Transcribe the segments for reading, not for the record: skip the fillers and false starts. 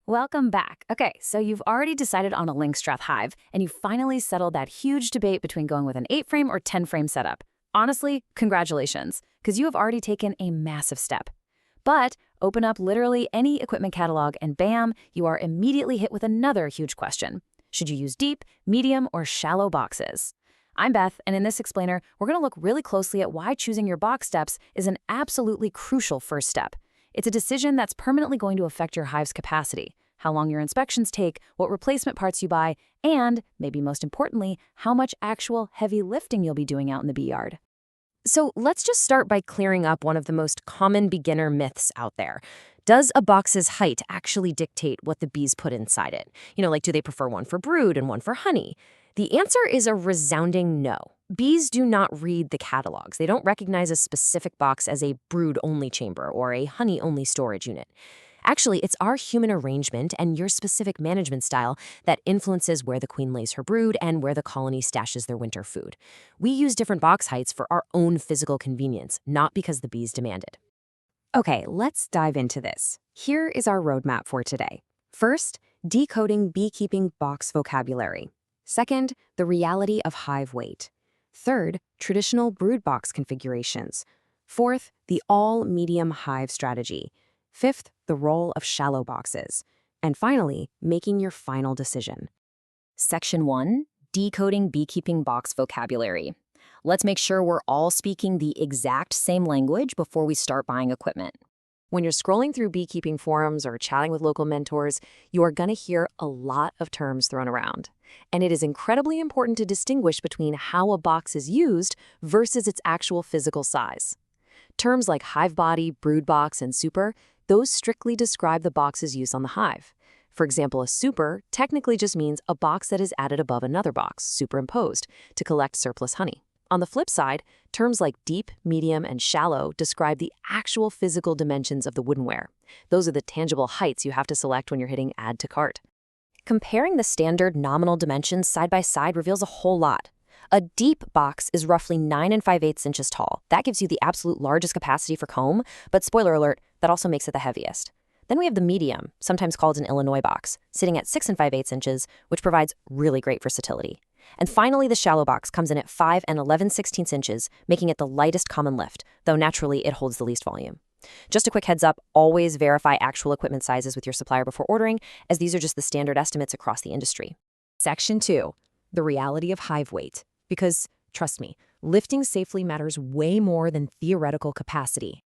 Welcome back. Okay, so you've already decided on a Langstroth hive, and you finally settled that huge debate between going with an 8-frame or 10-frame setup. Honestly, congratulations, because you have already taken a massive step. But open up literally any equipment catalog and bam, you are immediately hit with another huge question. Should you use deep, medium, or shallow boxes? I'm Beth, and in this explainer, we're going to look really closely at why choosing your box steps is an absolutely crucial first step. It's a decision that's permanently going to affect your hive's capacity, how long your inspections take, what replacement parts you buy, and, maybe most importantly, how much actual heavy lifting you'll be doing out in the bee yard. So let's just start by clearing up one of the most common beginner myths out there. Does a box's height actually dictate what the bees put inside it? Like do they prefer one for brood and one for honey? The answer is a resounding no. Bees do not read the catalogs. They don't recognize a specific box as a brood-only chamber or a honey-only storage unit. Actually, it's our human arrangement and your specific management style that influences where the queen lays her brood and where the colony stashes their winter food. We use different box heights for our own physical convenience, not because the bees demand it. Okay, let's dive into this. Here is our roadmap for today. First, decoding beekeeping box vocabulary. Second, the reality of hive weight. Third, traditional brood box configurations. Fourth, the all-medium hive strategy. Fifth, the role of shallow boxes. And finally, making your final decision. Section 1, decoding beekeeping box vocabulary. Let's make sure we're all speaking the exact same language before we start buying equipment. When you're scrolling through beekeeping forums or chatting with local mentors, you are going to hear a lot of terms thrown around. And it is incredibly important to distinguish between how a box is used versus its actual physical size. Terms like hive body, brood box, and super, those strictly describe the box's use on the hive. For example, a super technically just means a box that is added above another box, superimposed, to collect surplus honey. On the flip side, terms like deep, medium, and shallow describe the actual physical dimensions of the woodenware. Those are the tangible heights you have to select when you're hitting Add to Cart. Comparing the standard nominal dimensions side by side reveals a whole lot. A deep box is roughly 9 5/8 inches tall. That gives you the absolute largest capacity for comb, but spoiler alert, that also makes it the heaviest. Then we have the medium, sometimes called an Illinois box, sitting at 6 5/8 inches, which provides really great versatility. And finally, the shallow box comes in at 5 11/16 inches, making it the lightest common lift, though naturally it holds the least volume. Just a quick heads up, always verify actual equipment sizes with your supplier before ordering, as these are just the standard estimates across the industry. Section 2, the reality of hive weight. Because, trust me, lifting safely matters way more than theoretical capacity.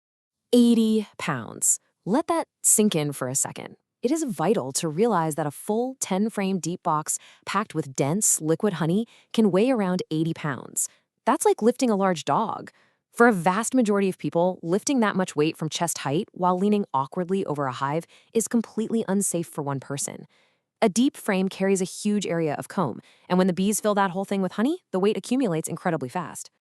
80 pounds. Let that sink in for a second. It is vital to realize that a full 10-frame deep box packed with dense, liquid honey can weigh around 80 pounds. That's like lifting a large dog. For a vast majority of people, lifting that much weight from chest height while leaning awkwardly over a hive is completely unsafe for one person. A deep frame carries a huge area of comb, and when the bees fill that whole thing with honey, the weight accumulates incredibly fast.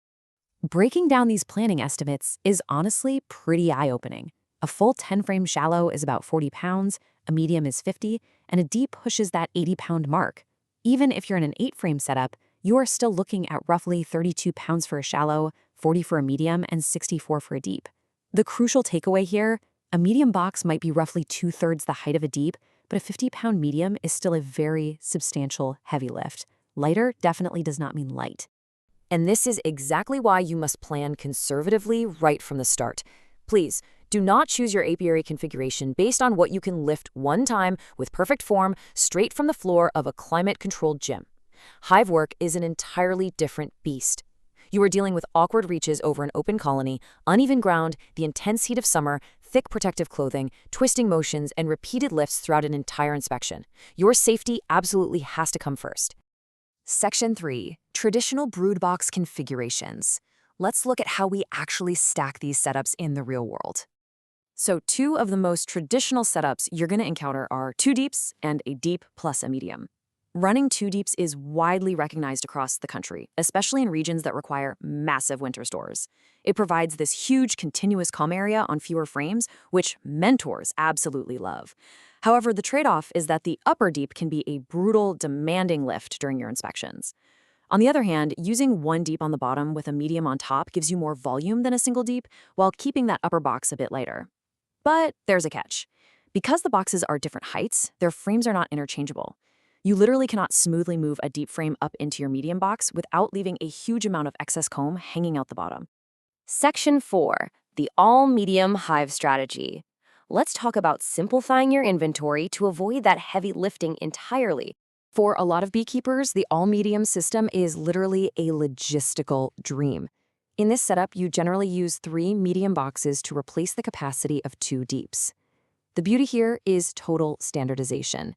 Breaking down these planning estimates is honestly pretty eye-opening. A full 10-frame shallow is about 40 pounds, a medium is 50, and a deep pushes that 80-pound mark. Even if you're in an 8-frame setup, you are still looking at roughly 32 pounds for a shallow, 40 for a medium, and 64 for a deep. The crucial takeaway here, a medium box might be roughly 2/3 the height of a deep, but a 50-pound medium is still a very substantial heavy lift. Lighter definitely does not mean light. And this is exactly why you must plan conservatively right from the start. Please, do not choose your apiary configuration based on what you can lift one time with perfect form straight from the floor of a climate-controlled gym. Hive work is an entirely different beast. You are dealing with awkward reaches over an open colony, uneven ground, the intense heat of summer, thick protective clothing, twisting motions, and repeated lifts throughout an entire inspection. Your safety absolutely has to come first. Section 3, traditional brood box configurations. Let's look at how we actually stack these setups in the real world. So 2 of the most traditional setups you're going to encounter are 2 deeps and a deep plus a medium. Running 2 deeps is widely recognized across the country, especially in regions that require massive winter stores. It provides this huge continuous calm area on fewer frames, which mentors absolutely love. However, the trade-off is that the upper deep can be a brutal, demanding lift during your inspections. On the other hand, using 1 deep on the bottom with a medium on top gives you more volume than a single deep, while keeping that upper box a bit lighter. But there's a catch. Because the boxes are different heights, their frames are not interchangeable. You literally cannot smoothly move a deep frame up into your medium box without leaving a huge amount of excess comb hanging out the bottom. Section 4, the all-medium hive strategy. Let's talk about simplifying your inventory to avoid that heavy lifting entirely. For a lot of beekeepers, the all-medium system is literally a logistical dream. In this setup, you generally use 3 medium boxes to replace the capacity of 2 deeps. The beauty here is total standardization.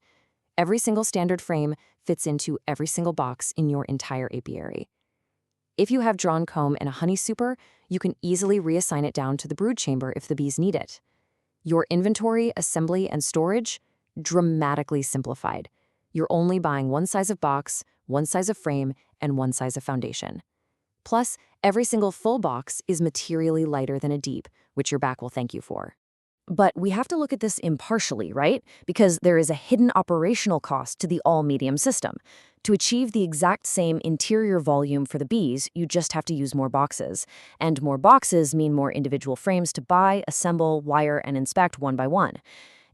Every single standard frame fits into every single box in your entire apiary. If you have drawn comb in a honey super, you can easily reassign it down to the brood chamber if the bees need it. Your inventory, assembly, and storage, dramatically simplified. You're only buying one size of box, one size of frame, and one size of foundation. Plus, every single full box is materially lighter than a deep, which your back will thank you for. But we have to look at this impartially, right? Because there is a hidden operational cost to the all-medium system. To achieve the exact same interior volume for the bees, you just have to use more boxes. And more boxes mean more individual frames to buy, assemble, wire, and inspect one by one.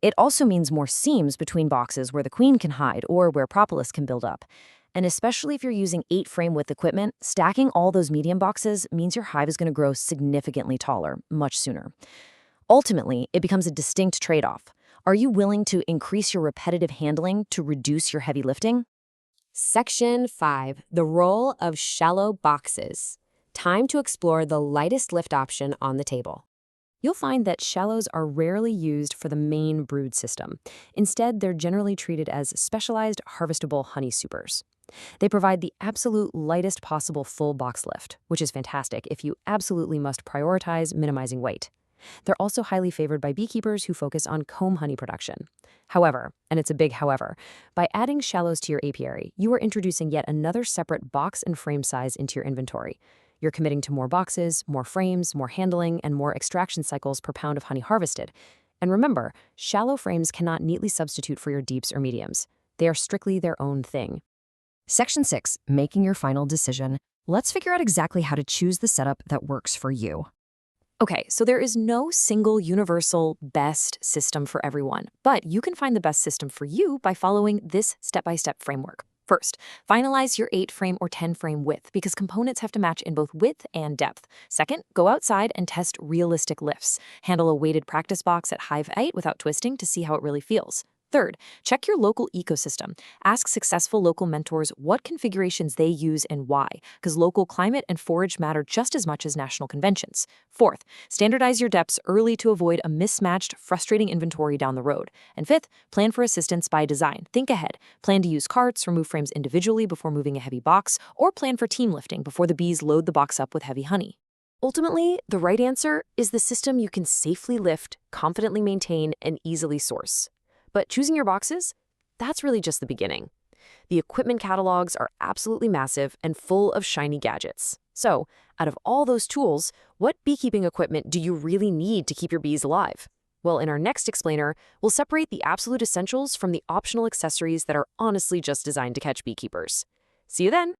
It also means more seams between boxes where the queen can hide or where propolis can build up. And especially if you're using 8-frame width equipment, stacking all those medium boxes means your hive is going to grow significantly taller, much sooner. Ultimately, it becomes a distinct trade-off. Are you willing to increase your repetitive handling to reduce your heavy lifting? Section 5, the role of shallow boxes. Time to explore the lightest lift option on the table. You'll find that shallows are rarely used for the main brood system. Instead, they're generally treated as specialized harvestable honey supers. They provide the absolute lightest possible full box lift, which is fantastic if you absolutely must prioritize minimizing weight. They're also highly favored by beekeepers who focus on comb honey production. However, and it's a big however, by adding shallows to your apiary, you are introducing yet another separate box and frame size into your inventory. You're committing to more boxes, more frames, more handling, and more extraction cycles per pound of honey harvested. And remember, shallow frames cannot neatly substitute for your deeps or mediums. They are strictly their own thing. Section 6, making your final decision. Let's figure out exactly how to choose the setup that works for you. Okay, so there is no single universal best system for everyone, but you can find the best system for you by following this step-by-step framework. First, finalize your 8-frame or 10-frame width because components have to match in both width and depth. Second, go outside and test realistic lifts. Handle a weighted practice box at Hive 8 without twisting to see how it really feels. Third, check your local ecosystem. Ask successful local mentors what configurations they use and why, because local climate and forage matter just as much as national conventions. Fourth, standardize your depths early to avoid a mismatched, frustrating inventory down the road. And fifth, plan for assistance by design. Think ahead. Plan to use carts, remove frames individually before moving a heavy box, or plan for team lifting before the bees load the box up with heavy honey. Ultimately, the right answer is the system you can safely lift, confidently maintain, and easily source. But choosing your boxes? That's really just the beginning. The equipment catalogs are absolutely massive and full of shiny gadgets. So, out of all those tools, what beekeeping equipment do you really need to keep your bees alive? Well, in our next explainer, we'll separate the absolute essentials from the optional accessories that are honestly just designed to catch beekeepers. See you then!